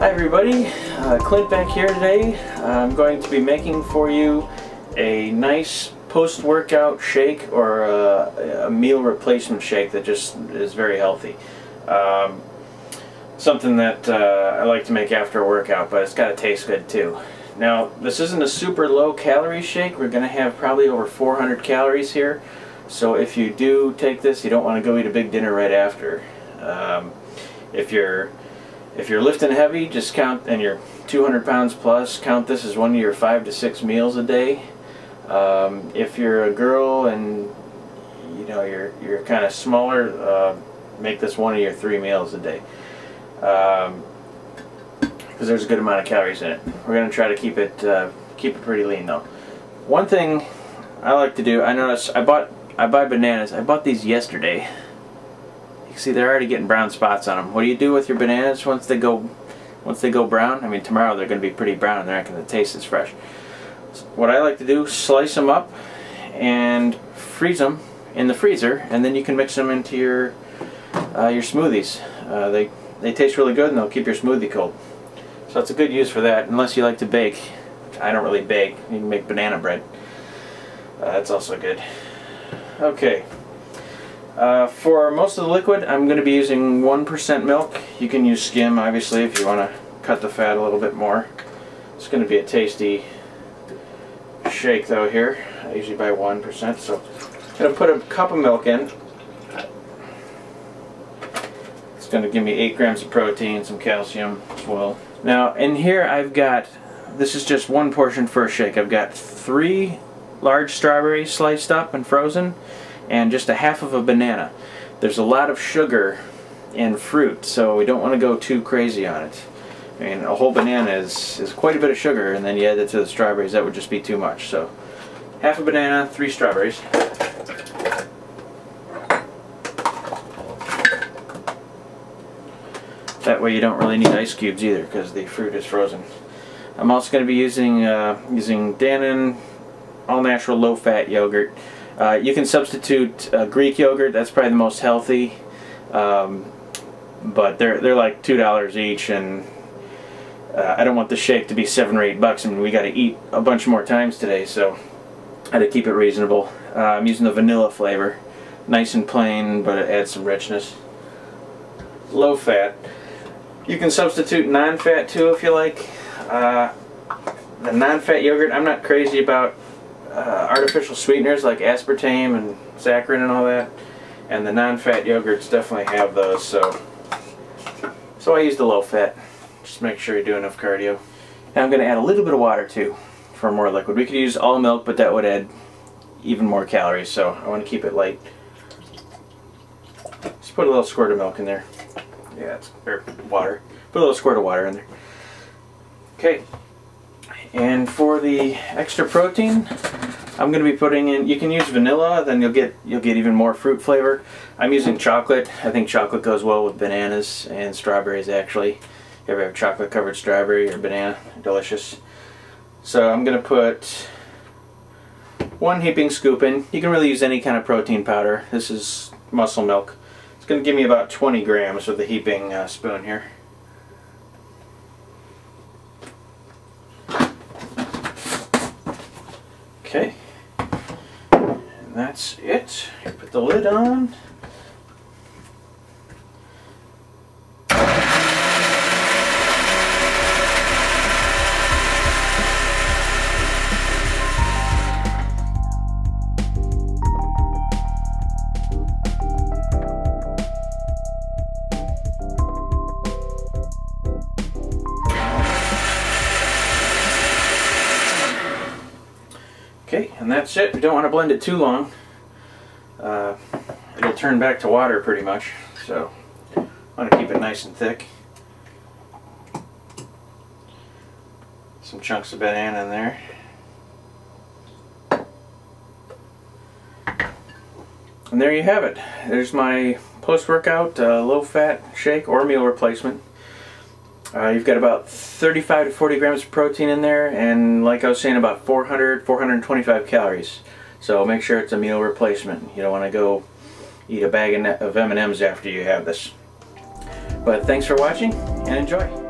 Hi everybody, Clint back here today. I'm going to be making for you a nice post-workout shake or a meal replacement shake that just is very healthy. Something that I like to make after a workout, but it's got to taste good too. Now, this isn't a super low calorie shake. We're going to have probably over 400 calories here. So if you do take this, you don't want to go eat a big dinner right after. If you're lifting heavy, just count, and you're 200 pounds plus, count this as one of your 5 to 6 meals a day. If you're a girl and you know you're kind of smaller, make this one of your 3 meals a day. Because there's a good amount of calories in it. We're going to try to keep it pretty lean though. One thing I like to do, I noticed I buy bananas. I bought these yesterday. You can see they're already getting brown spots on them. What do you do with your bananas once they go brown? I mean, tomorrow they're going to be pretty brown. They're not going to taste as fresh. So what I like to do, slice them up and freeze them in the freezer, and then you can mix them into your smoothies. They taste really good, and they'll keep your smoothie cold. So that's a good use for that, unless you like to bake. I don't really bake. You can make banana bread. That's also good. Okay. For most of the liquid, I'm going to be using 1% milk. You can use skim, obviously, if you want to cut the fat a little bit more. It's going to be a tasty shake, though, here. I usually buy 1%, so I'm going to put a cup of milk in. It's going to give me 8 grams of protein, some calcium as well. Now, in here I've got, this is just one portion for a shake. I've got 3 large strawberries sliced up and frozen, and just a half of a banana. There's a lot of sugar in fruit, so we don't want to go too crazy on it. I mean, a whole banana is quite a bit of sugar, and then you add it to the strawberries, that would just be too much. So, half a banana, 3 strawberries. That way you don't really need ice cubes either, because the fruit is frozen. I'm also going to be using Dannon all-natural low-fat yogurt. You can substitute Greek yogurt. That's probably the most healthy, but they're like $2 each, and I don't want the shake to be $7 or $8. I mean, we got to eat a bunch more times today, so I had to keep it reasonable. I'm using the vanilla flavor, nice and plain, but it adds some richness. Low fat. You can substitute non-fat too if you like. The non-fat yogurt, I'm not crazy about artificial sweeteners like aspartame and saccharin and all that, and the non-fat yogurts definitely have those, so I use the low-fat. Just make sure you do enough cardio. Now I'm going to add a little bit of water too for more liquid. We could use all milk, but that would add even more calories, so I want to keep it light. Just put a little squirt of milk in there. Yeah, or water. Put a little squirt of water in there. Okay. And for the extra protein, I'm going to be putting in, you can use vanilla, then you'll get even more fruit flavor. I'm using chocolate. I think chocolate goes well with bananas and strawberries actually. You ever have chocolate covered strawberry or banana? Delicious. So I'm going to put 1 heaping scoop in. You can really use any kind of protein powder. This is muscle milk. It's going to give me about 20 grams with the heaping spoon here. Okay, and that's it. Put the lid on. Okay, and that's it. We don't want to blend it too long. It'll turn back to water pretty much, so I want to keep it nice and thick. Some chunks of banana in there. And there you have it. There's my post-workout low-fat shake or meal replacement. You've got about 35 to 40 grams of protein in there, and like I was saying, about 425 calories. So make sure it's a meal replacement. You don't want to go eat a bag of M&Ms after you have this. But thanks for watching, and enjoy.